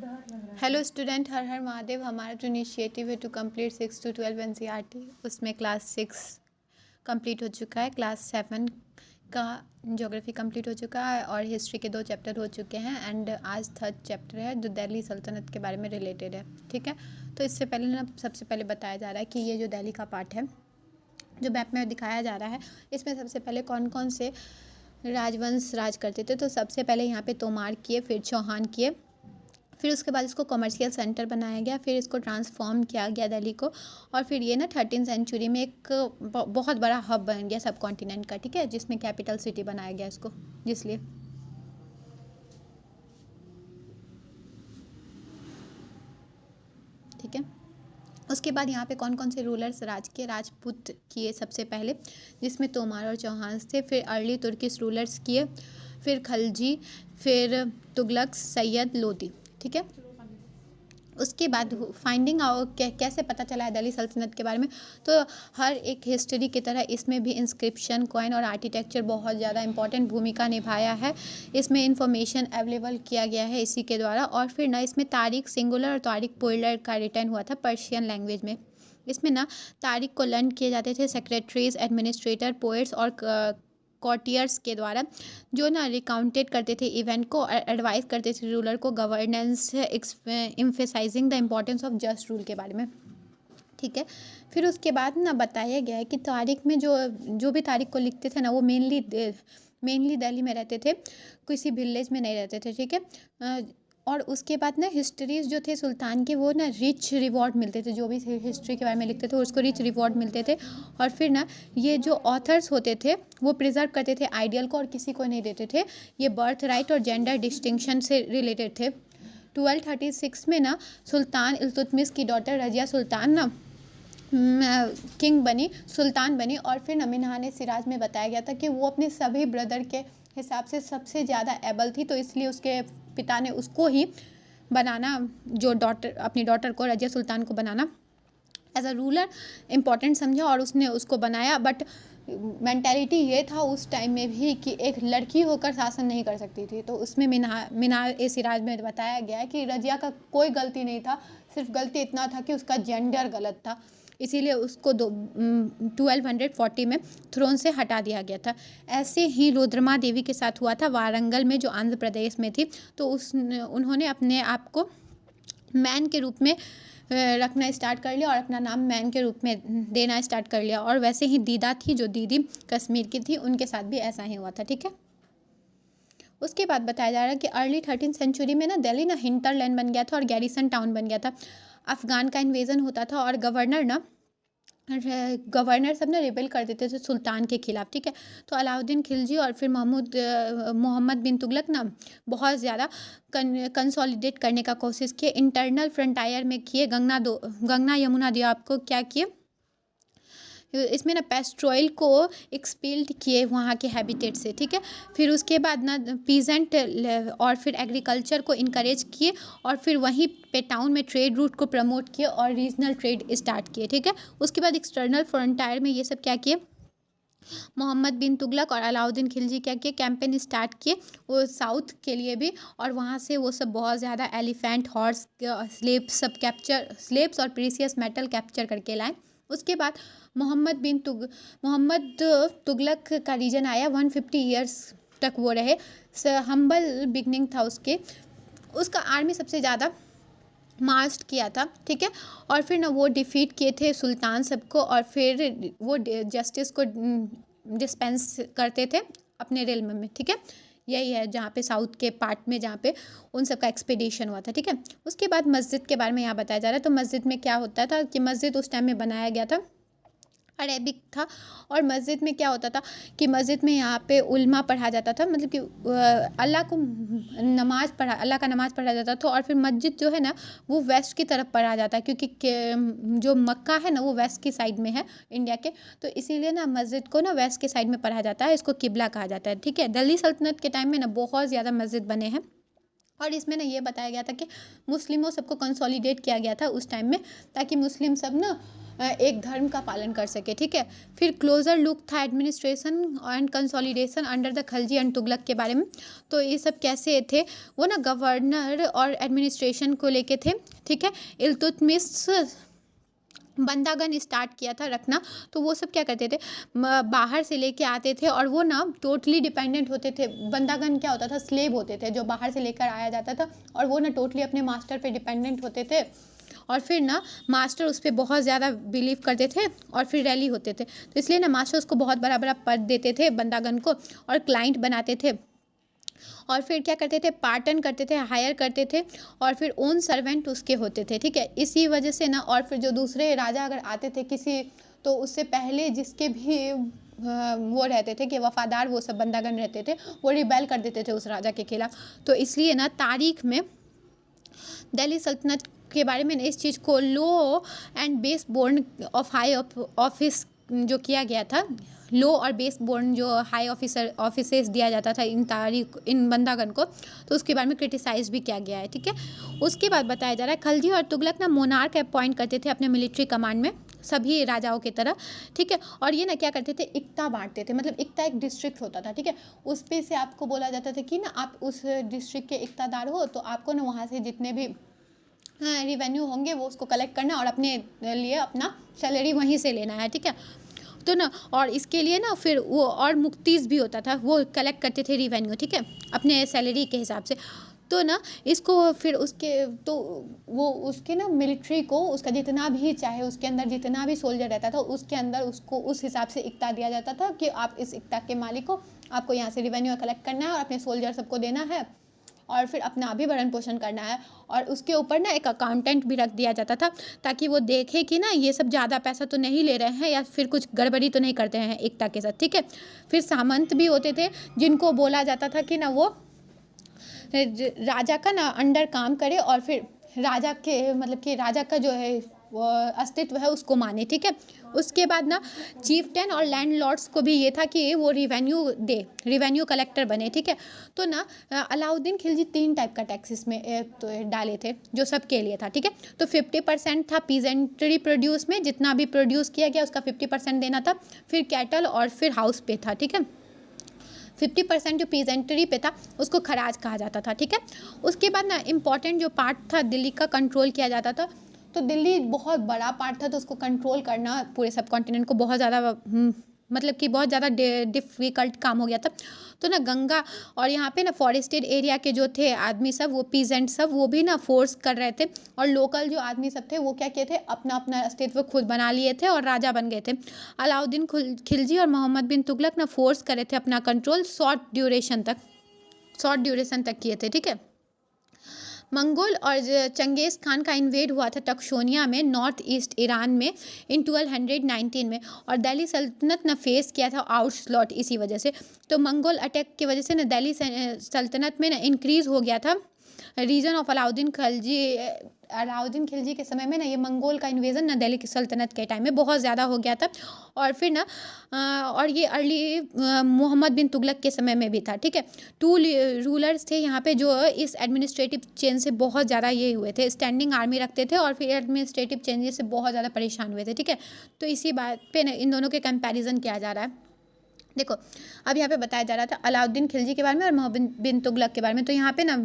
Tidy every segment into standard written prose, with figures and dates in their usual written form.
Hello student, हर हर महादेव। हमारा जो initiative है टू कंप्लीट 6 to 12 एनसीईआरटी, उसमें क्लास 6 कंप्लीट हो चुका है, क्लास 7 का ज्योग्राफी कंप्लीट हो चुका है और हिस्ट्री के 2 चैप्टर हो चुके हैं एंड आज 3rd चैप्टर है जो दिल्ली सल्तनत के बारे में रिलेटेड है। ठीक है, तो इससे पहले ना सबसे पहले बताया जा रहा है कि ये जो दिल्ली का पार्ट है जो मैप में दिखाया जा रहा है, इसमें सबसे पहले कौन कौन से राजवंश राज करते थे। तो सबसे पहले यहाँ पे तोमार किए, फिर चौहान किए, फिर उसके बाद इसको कमर्शियल सेंटर बनाया गया, फिर इसको ट्रांसफॉर्म किया गया दिल्ली को, और फिर ये ना 13th सेंचुरी में एक बहुत बड़ा हब बन गया सब कॉन्टिनेंट का। ठीक है, जिसमें कैपिटल सिटी बनाया गया इसको, जिसलिए ठीक है। उसके बाद यहाँ पे कौन कौन से रूलर्स राज किए, राजपूत किए सबसे पहले, जिसमें तोमार और चौहान थे, फिर अर्ली तुर्किश रूलर्स किए, फिर खलजी, फिर तुगलक, सैयद, लोदी। ठीक है, उसके बाद फाइंडिंग आउट कैसे पता चला है दिल्ली सल्तनत के बारे में। तो हर एक हिस्ट्री की तरह इसमें भी इंस्क्रिप्शन, कॉइन और आर्किटेक्चर बहुत ज़्यादा इंपॉर्टेंट भूमिका निभाया है। इसमें इंफॉर्मेशन अवेलेबल किया गया है इसी के द्वारा। और फिर ना इसमें तारीख सिंगुलर और तारीख प्लूरल का रिटर्न हुआ था पर्शियन लैंग्वेज में। इसमें ना तारीख को लर्न किए जाते थे सेक्रेटरीज, एडमिनिस्ट्रेटर, पोएट्स और कॉर्टियर्स के द्वारा, जो ना रिकाउंटेड करते थे इवेंट को और एडवाइस करते थे रूलर को governance, emphasizing the importance of just rule के बारे में। ठीक है, फिर उसके बाद ना बताया गया है कि तारीख में जो भी तारीख को लिखते थे ना वो मेनली दिल्ली में रहते थे, किसी विलेज में नहीं रहते थे। ठीक है, और उसके बाद ना हिस्ट्रीज जो थे सुल्तान के, वो ना रिच रिवॉर्ड मिलते थे, जो भी हिस्ट्री के बारे में लिखते थे उसको रिच रिवॉर्ड मिलते थे। और फिर ना ये जो ऑथर्स होते थे वो प्रिजर्व करते थे आइडियल को और किसी को नहीं देते थे। ये बर्थ राइट और जेंडर डिस्टिंक्शन से रिलेटेड थे। 1236 में ना सुल्तान इल्तुतमिश की डॉटर रजिया सुल्तान ना किंग बनी, सुल्तान बनी। और फिर ना मिन्हाज सिराज में बताया गया था कि वो अपने सभी ब्रदर के हिसाब से सबसे ज़्यादा एबल थी, तो इसलिए उसके पिता ने उसको ही बनाना, जो अपनी डॉटर को, रजिया सुल्तान को बनाना एज अ रूलर इम्पॉर्टेंट समझा और उसने उसको बनाया। बट मेंटालिटी ये था उस टाइम में भी कि एक लड़की होकर शासन नहीं कर सकती थी। तो उसमें मिन्हाज सिराज में बताया गया कि रजिया का कोई गलती नहीं था, सिर्फ गलती इतना था कि उसका जेंडर गलत था, इसीलिए उसको 1240 में थ्रोन से हटा दिया गया था। ऐसे ही रुद्रमा देवी के साथ हुआ था वारंगल में, जो आंध्र प्रदेश में थी। तो उन्होंने अपने आप को मैन के रूप में रखना स्टार्ट कर लिया और अपना नाम मैन के रूप में देना स्टार्ट कर लिया। और वैसे ही दीदा थी जो दीदी कश्मीर की थी, उनके साथ भी ऐसा ही हुआ था। ठीक है, उसके बाद बताया जा रहा है कि अर्ली 13th सेंचुरी में ना दिल्ली ना हिंटरलैंड बन गया था और गैरिसन टाउन बन गया था। अफगान का इन्वेजन होता था और गवर्नर सब ना रिबेल कर देते थे सुल्तान के खिलाफ। ठीक है, तो अलाउद्दीन खिलजी और फिर मोहम्मद बिन तुगलक ना बहुत ज़्यादा कंसोलिडेट करने का कोशिश किए, इंटरनल फ्रंटायर में किए, गंगा यमुना द्वीप को क्या किए, इसमें ना पेस्ट्रॉयल को एक्सपेल्ड किए वहाँ के हैबिटेट से। ठीक है, फिर उसके बाद ना पीजेंट और फिर एग्रीकल्चर को इनकरेज किए और फिर वहीं पे टाउन में ट्रेड रूट को प्रमोट किए और रीजनल ट्रेड स्टार्ट किए। ठीक है, उसके बाद एक्सटर्नल फ्रंटायर में ये सब क्या किए, मोहम्मद बिन तुगलक और अलाउद्दीन खिलजी क्या किए, कैंपेन स्टार्ट किए वो साउथ के लिए भी, और वहाँ से वो सब बहुत ज़्यादा एलिफेंट, हॉर्स, स्लेब्स और प्रीसियस मेटल कैप्चर करके लाए। उसके बाद मोहम्मद तुगलक का रीजन आया, 150 ईयर्स तक वो रहे। हम्बल बिगनिंग था उसका आर्मी सबसे ज़्यादा मार्च किया था। ठीक है, और फिर ना वो डिफीट किए थे सुल्तान सबको और फिर वो जस्टिस को डिस्पेंस करते थे अपने रिल्म में। ठीक है, यही है जहाँ पे साउथ के पार्ट में जहाँ पे उन सब का एक्सपेडिशन हुआ था। ठीक है, उसके बाद मस्जिद के बारे में यहाँ बताया जा रहा है। तो मस्जिद में क्या होता था कि मस्जिद उस टाइम में बनाया गया था, अरेबिक था। और मस्जिद में क्या होता था कि मस्जिद में यहाँ पे उल्मा पढ़ा जाता था, मतलब कि अल्लाह का नमाज़ पढ़ा जाता था। और फिर मस्जिद जो है ना वो वेस्ट की तरफ पढ़ा जाता है, क्योंकि जो मक्का है ना वो वेस्ट की साइड में है इंडिया के, तो इसीलिए ना मस्जिद को ना वेस्ट के साइड में पढ़ा जाता है, इसको किबला कहा जाता है। ठीक है, दिल्ली सल्तनत के टाइम में ना बहुत ज़्यादा मस्जिद बने हैं और इसमें ना ये बताया गया था कि मुस्लिमों सबको कंसोलिडेट किया गया था उस टाइम में, ताकि मुस्लिम सब ना एक धर्म का पालन कर सके, ठीक है। फिर क्लोजर लुक था administration and consolidation under the Khalji and Tughlaq के बारे में। तो ये सब कैसे थे, वो ना गवर्नर और एडमिनिस्ट्रेशन को लेके थे, ठीक है। इल्तुतमिश बंदागन स्टार्ट किया था रखना। तो वो सब क्या करते थे, बाहर से लेके आते थे और वो ना टोटली डिपेंडेंट होते थे। बंदागन क्या होता था, स्लेव होते थे जो बाहर से लेकर आया जाता था, और वो ना टोटली अपने मास्टर पे डिपेंडेंट होते थे। और फिर ना मास्टर उस पर बहुत ज़्यादा बिलीव करते थे और फिर रैली होते थे। तो इसलिए ना मास्टर उसको बहुत बड़ा बड़ा पद देते थे बंदागन को, और क्लाइंट बनाते थे। और फिर क्या करते थे, पार्टन करते थे, हायर करते थे, और फिर ओन सर्वेंट उसके होते थे, ठीक है। इसी वजह से ना, और फिर जो दूसरे राजा अगर आते थे किसी, तो उससे पहले जिसके भी वो रहते थे कि वफादार, वो सब बंदागन रहते थे, वो रिबेल कर देते थे उस राजा के खिलाफ। तो इसलिए ना तारीख में दिल्ली सल्तनत के बारे में इस चीज़ को low and base born of high office जो किया गया था, लो और बेस बोर्न जो हाई ऑफिसर्स दिया जाता था इन बंदागन को, तो उसके बारे में क्रिटिसाइज भी किया गया है, ठीक है। उसके बाद बताया जा रहा है खलजी और तुगलक ना मोनार्क अपॉइंट करते थे अपने मिलिट्री कमांड में, सभी राजाओं की तरह, ठीक है। और ये ना क्या करते थे, इक्ता बांटते थे, मतलब इक्ता एक डिस्ट्रिक्ट होता था, ठीक है। उस पे से आपको बोला जाता था कि ना आप उस डिस्ट्रिक्ट के इक्तादार हो, तो आपको ना वहाँ से जितने भी रिवेन्यू होंगे वो उसको कलेक्ट करना और अपने लिए अपना सैलरी वहीं से लेना है, ठीक है। तो ना, और इसके लिए ना फिर वो और मुक्तिज भी होता था, वो कलेक्ट करते थे रिवेन्यू, ठीक है, अपने सैलरी के हिसाब से। तो ना इसको फिर उसके तो वो उसके ना मिलिट्री को उसका जितना भी, चाहे उसके अंदर जितना भी सोल्जर रहता था, उसके अंदर उसको उस हिसाब से इक्ता दिया जाता था कि आप इस इक्ता के मालिक को, आपको यहाँ से रिवेन्यू कलेक्ट करना है और अपने सोल्जर सबको देना है, और फिर अपना भी भरण पोषण करना है। और उसके ऊपर ना एक अकाउंटेंट भी रख दिया जाता था, ताकि वो देखे कि ना ये सब ज़्यादा पैसा तो नहीं ले रहे हैं या फिर कुछ गड़बड़ी तो नहीं करते हैं एकता के साथ, ठीक है। फिर सामंत भी होते थे, जिनको बोला जाता था कि ना वो राजा का ना अंडर काम करे, और फिर राजा के मतलब कि राजा का जो है वो अस्तित्व है उसको माने, ठीक है। उसके बाद ना चीफटेन और लैंडलॉर्ड्स को भी ये था कि वो रिवेन्यू कलेक्टर बने, ठीक है। तो ना अलाउद्दीन खिलजी 3 टाइप का टैक्सेस में तो डाले थे जो सबके लिए था, ठीक है। तो 50% था पीजेंट्री प्रोड्यूस में, जितना भी प्रोड्यूस किया गया उसका 50% देना था। फिर कैटल और फिर हाउस पे था, ठीक है। 50% जो पीजेंट्री पे था उसको खराज कहा जाता था, ठीक है। उसके बाद ना इम्पॉर्टेंट जो पार्ट था दिल्ली का कंट्रोल किया जाता था। तो दिल्ली बहुत बड़ा पार्ट था, तो उसको कंट्रोल करना पूरे सब कॉन्टिनेंट को बहुत ज़्यादा मतलब कि बहुत ज़्यादा डिफ़िकल्ट काम हो गया था। तो ना गंगा और यहाँ पे ना फॉरेस्टेड एरिया के जो थे आदमी सब, वो पीजेंट सब, वो भी ना फोर्स कर रहे थे, और लोकल जो आदमी सब थे वो क्या किए थे, अपना अपना अस्तित्व खुद बना लिए थे और राजा बन गए थे। अलाउद्दीन खिलजी और मोहम्मद बिन तुगलक ना फोर्स करे थे अपना कंट्रोल शॉर्ट ड्यूरेशन तक किए थे, ठीक है। मंगोल और चंगेज़ खान का इन्वेड हुआ था टक्शोनिया में, नॉर्थ ईस्ट ईरान में इन 1219 में, और दिल्ली सल्तनत ने फेस किया था आउटस्लॉट इसी वजह से। तो मंगोल अटैक की वजह से ना दिल्ली सल्तनत में ना इंक्रीज़ हो गया था रीजन ऑफ अलाउद्दीन खिलजी के समय में ना ये मंगोल का इन्वेजन ना दिल्ली की सल्तनत के टाइम में बहुत ज़्यादा हो गया था। और फिर ना और ये अर्ली मोहम्मद बिन तुगलक के समय में भी था, ठीक है। 2 रूलर्स थे यहाँ पे जो इस एडमिनिस्ट्रेटिव चेंज से बहुत ज़्यादा ये हुए थे, स्टैंडिंग आर्मी रखते थे और फिर एडमिनिस्ट्रेटिव चेंजेस से बहुत ज़्यादा परेशान हुए थे, ठीक है। तो इसी बात पे ना इन दोनों के कंपैरिजन किया जा रहा है। देखो अब यहाँ पे बताया जा रहा था अलाउद्दीन खिलजी के बारे में और मोहम्मद बिन तुगलक के बारे में। तो यहाँ पे ना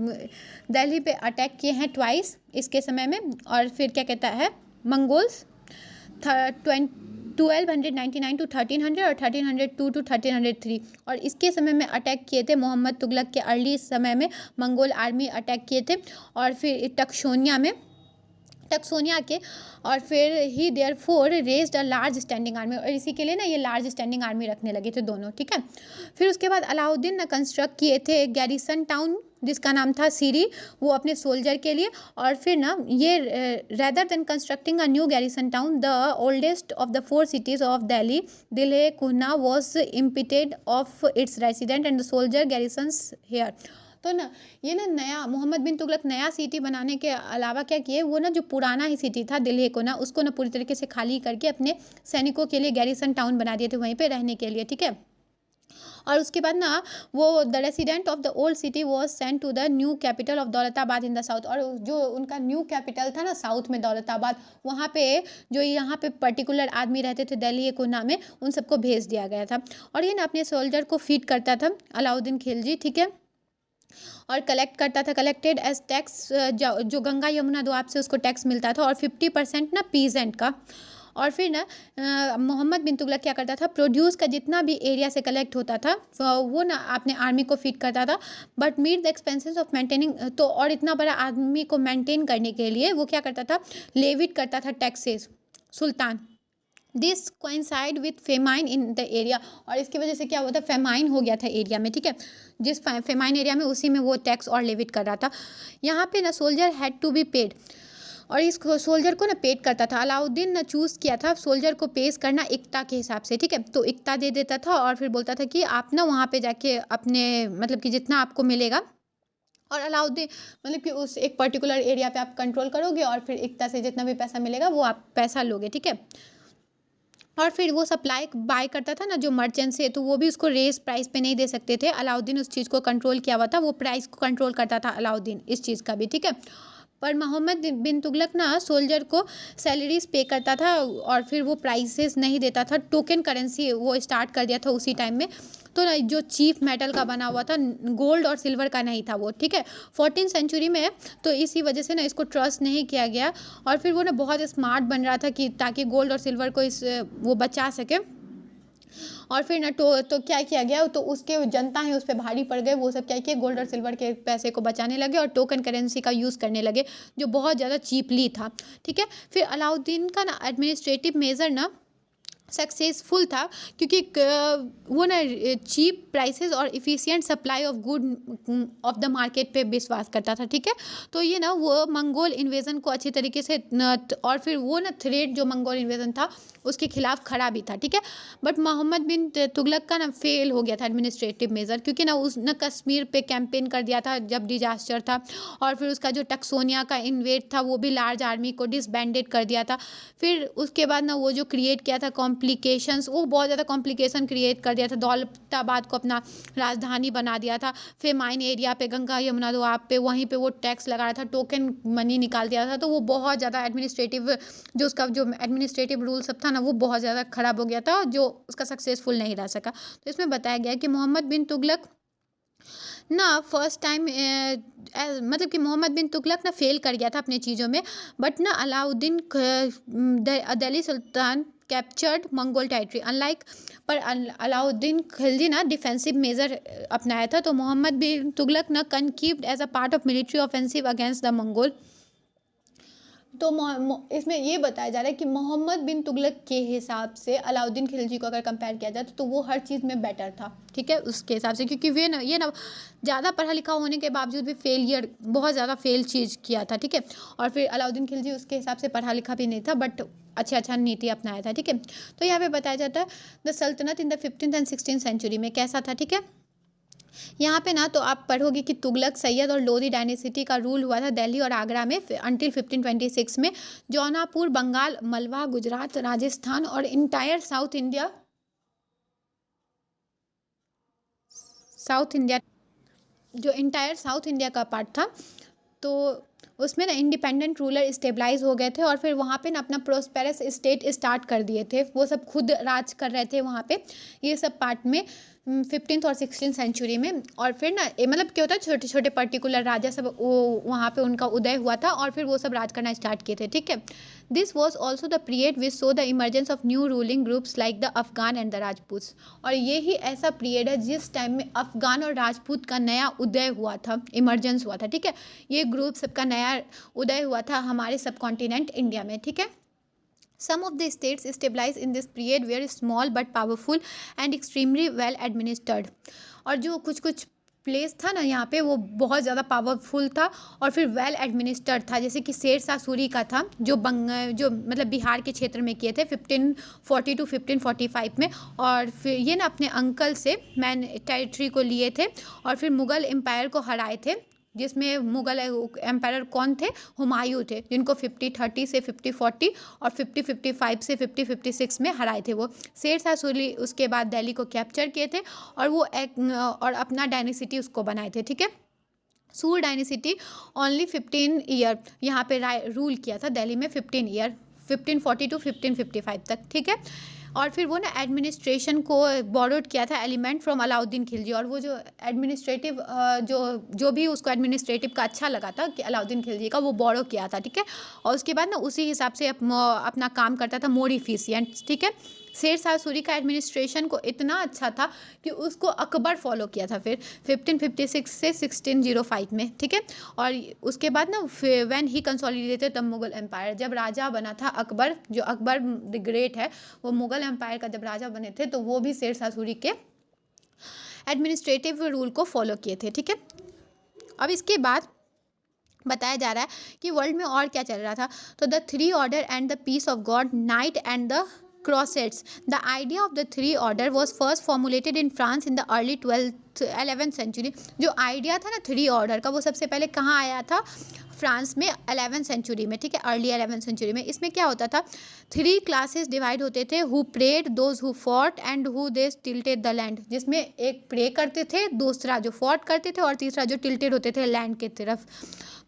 दिल्ली पे अटैक किए हैं ट्वाइस इसके समय में, और फिर क्या कहता है मंगोल्स 1299 टू 1300 और 1302 टू 1303, और इसके समय में अटैक किए थे मोहम्मद तुगलक के अर्ली समय में मंगोल आर्मी अटैक किए थे, और फिर टक्सोनिया के, और फिर he therefore raised a large standing army, और इसी के लिए ना ये लार्ज स्टैंडिंग आर्मी रखने लगे थे दोनों, ठीक है। फिर उसके बाद अलाउद्दीन ने कंस्ट्रक्ट किए थे गैरिसन टाउन जिसका नाम था सीरी, वो अपने सोल्जर के लिए। और फिर ना ये rather than constructing a new garrison town the oldest of the 4 cities of Delhi Dehli Kuhna was emptied of its resident and the soldier garrisons here. तो ना ये ना नया मोहम्मद बिन तुगलक नया सिटी बनाने के अलावा क्या किए, वो ना जो पुराना ही सिटी था दिल्ली को ना उसको ना पूरी तरीके से खाली करके अपने सैनिकों के लिए गैरिसन टाउन बना दिए थे वहीं पे रहने के लिए, ठीक है। और उसके बाद ना वो the resident of the old city was sent to the new capital of Daulatabad in the south. और जो उनका न्यू कैपिटल था ना साउथ में दौलताबाद, वहाँ पे जो यहाँ पे पर्टिकुलर आदमी रहते थे दिल्ली कोना में, उन सबको भेज दिया गया था। और ये ना अपने सोल्जर को फीड करता था अलाउद्दीन खिलजी, ठीक है, और कलेक्ट करता था, कलेक्टेड एज टैक्स, जो गंगा यमुना दोआब से उसको टैक्स मिलता था, और 50% ना पीजेंट का। और फिर ना मोहम्मद बिन तुगलक क्या करता था, प्रोड्यूस का जितना भी एरिया से कलेक्ट होता था वो ना अपने आर्मी को फीड करता था, but meet the expenses of maintaining. तो और इतना बड़ा आर्मी को मेंटेन करने के लिए वो क्या करता था, लेविट करता था taxes Sultan. This coincide with famine in the area. और इसकी वजह से क्या हुआ था, फेमाइन हो गया था एरिया में, ठीक है, जिस फेमाइन एरिया में उसी में वो टैक्स और लेविट कर रहा था। यहाँ पे ना soldier had to be paid, और इस सोल्जर को ना पेड करता था। अलाउद्दीन ने चूज़ किया था सोल्जर को पेश करना इक्ता के हिसाब से, ठीक है, तो इक्ता दे देता था और फिर बोलता था कि आप ना वहाँ पे जाके अपने मतलब कि जितना आपको मिलेगा, और अलाउद्दीन मतलब कि उस एक पर्टिकुलर एरिया पे आप कंट्रोल करोगे और फिर इक्ता से जितना भी पैसा मिलेगा वो आप पैसा लोगे, ठीक है। और फिर वो सप्लाई बाय करता था ना जो मर्चेंट से, तो वो भी उसको रेस प्राइस पे नहीं दे सकते थे। अलाउद्दीन उस चीज़ को कंट्रोल किया हुआ था, वो प्राइस को कंट्रोल करता था अलाउद्दीन इस चीज़ का भी, ठीक है। पर मोहम्मद बिन तुगलक ना सोल्जर को सैलरीज पे करता था और फिर वो प्राइसेस नहीं देता था। टोकन करेंसी वो स्टार्ट कर दिया था उसी टाइम में। तो ना जो चीफ मेटल का बना हुआ था, गोल्ड और सिल्वर का नहीं था वो, ठीक है, 14th सेंचुरी में। तो इसी वजह से ना इसको ट्रस्ट नहीं किया गया, और फिर वो ना बहुत स्मार्ट बन रहा था कि ताकि गोल्ड और सिल्वर को वो बचा सके। और फिर ना तो क्या किया गया, तो उसके जनता है उस पर भारी पड़ गए, वो सब क्या किए, गोल्ड और सिल्वर के पैसे को बचाने लगे और टोकन करेंसी का यूज़ करने लगे जो बहुत ज़्यादा चीपली था, ठीक है। फिर अलाउद्दीन का ना एडमिनिस्ट्रेटिव मेजर ना सक्सेसफुल था, क्योंकि वो ना चीप प्राइसेस और efficient supply of good of the market पे विश्वास करता था, ठीक है। तो ये ना वो मंगोल इन्वेजन को अच्छी तरीके से और फिर वो ना थ्रेट जो मंगोल इन्वेजन था उसके खिलाफ खड़ा भी था, ठीक है। बट मोहम्मद बिन तुगलक का ना फेल हो गया था एडमिनिस्ट्रेटिव मेजर, क्योंकि ना उसने कश्मीर पे कैंपेन कर दिया था जब डिजास्टर था, और फिर उसका जो टक्सोनिया का इन्वेड था वो भी लार्ज आर्मी को डिसबैंडेड कर दिया था। फिर उसके बाद ना वो जो क्रिएट किया था कॉम्प्लिकेशंस, वो बहुत ज़्यादा कॉम्प्लिकेशन क्रिएट कर दिया था। दौलताबाद को अपना राजधानी बना दिया था, फेमाइन एरिया पे गंगा यमुना दोआब पे वहीं पे वो टैक्स लगा रहा था, टोकन मनी निकाल दिया था। तो वो बहुत ज़्यादा एडमिनिस्ट्रेटिव जो उसका जो एडमिनिस्ट्रेटिव रूल सब था ना वो बहुत ज़्यादा ख़राब हो गया था, जो उसका सक्सेसफुल नहीं रह सका। तो इसमें बताया गया कि मोहम्मद बिन तुगलक ना फर्स्ट टाइम मतलब कि मोहम्मद बिन तुगलक ना फेल कर गया था अपने चीज़ों में, बट ना अलाउद्दीन दिल्ली सुल्तान कैप्चर्ड मंगोल टेरिटरी अनलाइक। पर अलाउद्दीन खिलजी ना डिफेंसिव मेजर अपनाया था, तो मोहम्मद बिन तुगलक ना conceived as a part of military offensive against the Mongol. तो इसमें ये बताया जा रहा है कि मोहम्मद बिन तुगलक के हिसाब से अलाउद्दीन खिलजी को अगर कंपेयर किया जाए तो वो हर चीज़ में बेटर था, ठीक है, उसके हिसाब से, क्योंकि वे ना ये ना ज़्यादा पढ़ा लिखा होने के बावजूद भी फेलियर बहुत ज़्यादा फेल चीज़ किया था, ठीक है। और फिर अलाउद्दीन खिलजी उसके हिसाब से पढ़ा लिखा भी नहीं था, बट अच्छा नीति अपनाया था, ठीक है। तो यहाँ पे बताया जाता है द सल्तनत in the 15th and 16th century में कैसा था, ठीक है। यहाँ पे ना तो आप पढ़ोगे कि तुगलक, सैयद और लोधी डायनेसिटी का रूल हुआ था दिल्ली और आगरा में अंटिल 1526 में। जौनापुर, बंगाल, मलवा, गुजरात, राजस्थान और इंटायर साउथ इंडिया जो इंटायर साउथ इंडिया का पार्ट था, तो उसमें ना इंडिपेंडेंट रूलर स्टेबलाइज हो गए थे, और फिर वहाँ पे ना अपना प्रोस्पेरस स्टेट स्टार्ट कर दिए थे, वो सब खुद राज कर रहे थे वहाँ पे, ये सब पार्ट में 15th और 16th सेंचुरी में। और फिर ना मतलब क्या होता है, छोटे छोटे पर्टिकुलर राजा सब वो वहाँ पे उनका उदय हुआ था, और फिर वो सब राज करना स्टार्ट किए थे, ठीक है। This was also the period which so the emergence of new ruling groups like the Afghan and the Rajput. और ये ही ऐसा पीरियड है जिस टाइम में अफगान और राजपूत का नया उदय हुआ था, इमरजेंस हुआ था, ठीक है। ये ग्रुप सबका नया उदय हुआ था हमारे सब कॉन्टिनेंट इंडिया में, ठीक है। Some of the states stabilized in this period were small but powerful and extremely well administered। और जो कुछ कुछ प्लेस था ना यहाँ पे वो बहुत ज़्यादा पावरफुल था और फिर वेल एडमिनिस्टर्ड था, जैसे कि शेरशाह सूरी का था जो मतलब बिहार के क्षेत्र में किए थे 1540 to 1545 में। और फिर ये ना अपने अंकल से मैन टेरिटरी को लिए थे और फिर मुग़ल एम्पायर को हराए थे जिसमें मुगल एम्पायर कौन थे, हुमायूं थे, जिनको 50-30 से 50-40 और 50-55 से 50-56 में हराए थे वो। शेर शाह सूरी उसके बाद दिल्ली को कैप्चर किए थे और वो और अपना डायनेसिटी उसको बनाए थे, ठीक है। सूर डायनेसिटी ओनली 15 ईयर यहाँ पे रूल किया था दिल्ली में, 15 ईयर, 1540 टू 1555 तक, ठीक है। और फिर वो ना एडमिनिस्ट्रेशन को बोरोड किया था एलिमेंट फ्रॉम अलाउद्दीन खिलजी, और वो जो एडमिनिस्ट्रेटिव जो भी उसको एडमिनिस्ट्रेटिव का अच्छा लगा था कि अलाउद्दीन खिलजी का, वो बोरो किया था, ठीक है। और उसके बाद ना उसी हिसाब से अपना काम करता था, मोर इफिशिएंट, ठीक है। शेर शाह सूरी का एडमिनिस्ट्रेशन को इतना अच्छा था कि उसको अकबर फॉलो किया था फिर 1556 से 1605 में, ठीक है। और उसके बाद ना when he consolidated the Mughal empire, जब राजा बना था अकबर, जो अकबर द ग्रेट है, वो मुगल एम्पायर का जब राजा बने थे तो वो भी शेर शाह सूरी के एडमिनिस्ट्रेटिव रूल को फॉलो किए थे, ठीक है। अब इसके बाद बताया जा रहा है कि वर्ल्ड में और क्या चल रहा था। तो the three order and the peace of God, knight and the crusades. The idea of the three order was first formulated in France in the early 11th century. जो आइडिया था ना थ्री ऑर्डर का, वो सबसे पहले कहाँ आया था, फ्रांस में 11th सेंचुरी में, ठीक है, अर्ली 11th सेंचुरी में। इसमें क्या होता था, 3 क्लासेस डिवाइड होते थे, who prayed, those who fought and who they tilted the land, जिसमें एक प्रे करते थे, दूसरा जो फॉट करते थे और तीसरा जो टिल्टेड होते थे लैंड के तरफ।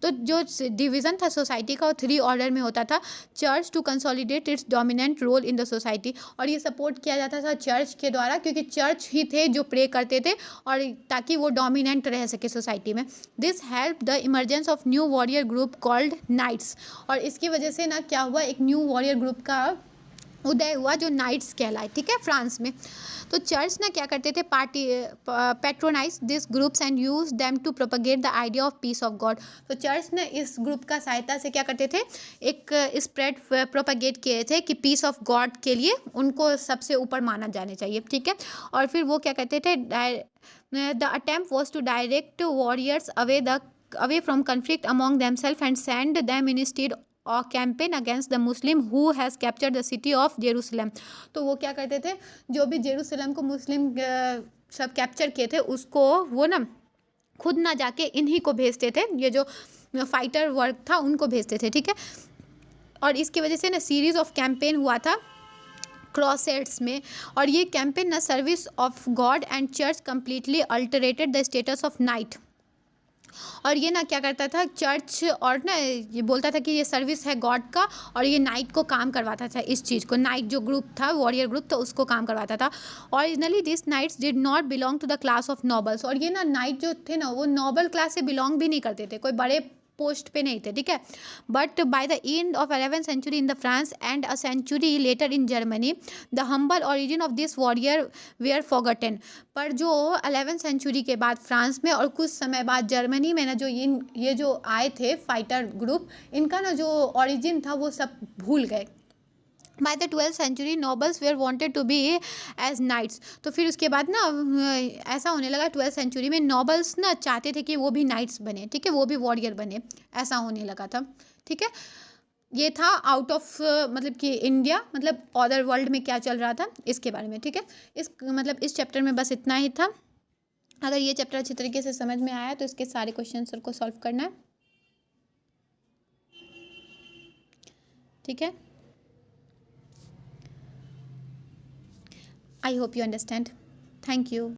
तो जो डिवीज़न था सोसाइटी का वो 3 ऑर्डर में होता था। Church to consolidate its dominant role in the society, और ये सपोर्ट किया जाता था चर्च के द्वारा, क्योंकि चर्च ही थे जो प्रे करते थे और ताकि वो डोमिनेंट रह सके सोसाइटी में। This help the emergence of new warrior group called knights, और इसकी वजह से ना क्या हुआ, एक न्यू वॉरियर ग्रुप का उदय हुआ जो नाइट्स कहलाए, ठीक है, फ्रांस में। तो चर्च ना क्या करते थे, patronise this groups and use them to propagate the idea of peace of God. तो चर्च ने इस ग्रुप का सहायता से क्या करते थे, एक स्प्रेड प्रोपगेट किए थे कि पीस ऑफ गॉड के लिए उनको सबसे ऊपर माना जाने चाहिए, ठीक है। और फिर वो क्या करते थे, the attempt was to direct warriors away from conflict among themselves and send them instead और campaign against the Muslim who has captured the city of Jerusalem. तो वो क्या करते थे, जो भी जेरूसलम को मुस्लिम सब कैप्चर किए थे उसको वो ना खुद ना जाके इन्हीं को भेजते थे, ये जो फाइटर वर्क था उनको भेजते थे, ठीक है। और इसकी वजह से ना सीरीज ऑफ कैंपेन हुआ था क्रॉसेड्स में, और ये कैंपेन ना service of God and church completely alterated the status of knight. और ये ना क्या करता था चर्च, और ना ये बोलता था कि ये सर्विस है गॉड का, और ये नाइट को काम करवाता था, इस चीज़ को, नाइट जो ग्रुप था वॉरियर ग्रुप तो उसको काम करवाता था। Originally this knights did not belong to the class of nobles, और ये ना नाइट जो थे ना वो नॉबल क्लास से बिलोंग भी नहीं करते थे, कोई बड़े पोस्ट पे नहीं थे, ठीक है। But by the end of 11th century in the France and a century later in Germany the humble origin of this warrior were forgotten. पर जो 11th सेंचुरी के बाद फ्रांस में और कुछ समय बाद जर्मनी में ना जो ये जो आए थे फाइटर ग्रुप, इनका ना जो ओरिजिन था वो सब भूल गए। By the 12th century nobles were wanted to be as knights. तो फिर उसके बाद ना ऐसा होने लगा 12th सेंचुरी में, नॉबल्स ना चाहते थे कि वो भी नाइट्स बने, ठीक है, वो भी वॉरियर बने, ऐसा होने लगा था, ठीक है। ये था आउट ऑफ मतलब कि इंडिया, मतलब अदर वर्ल्ड में क्या चल रहा था इसके बारे में, ठीक है। इस चैप्टर में बस इतना ही था। अगर ये चैप्टर अच्छी तरीके से समझ में आया तो इसके सारे क्वेश्चन सर को सॉल्व करना है, ठीक है। I hope you understand. Thank you.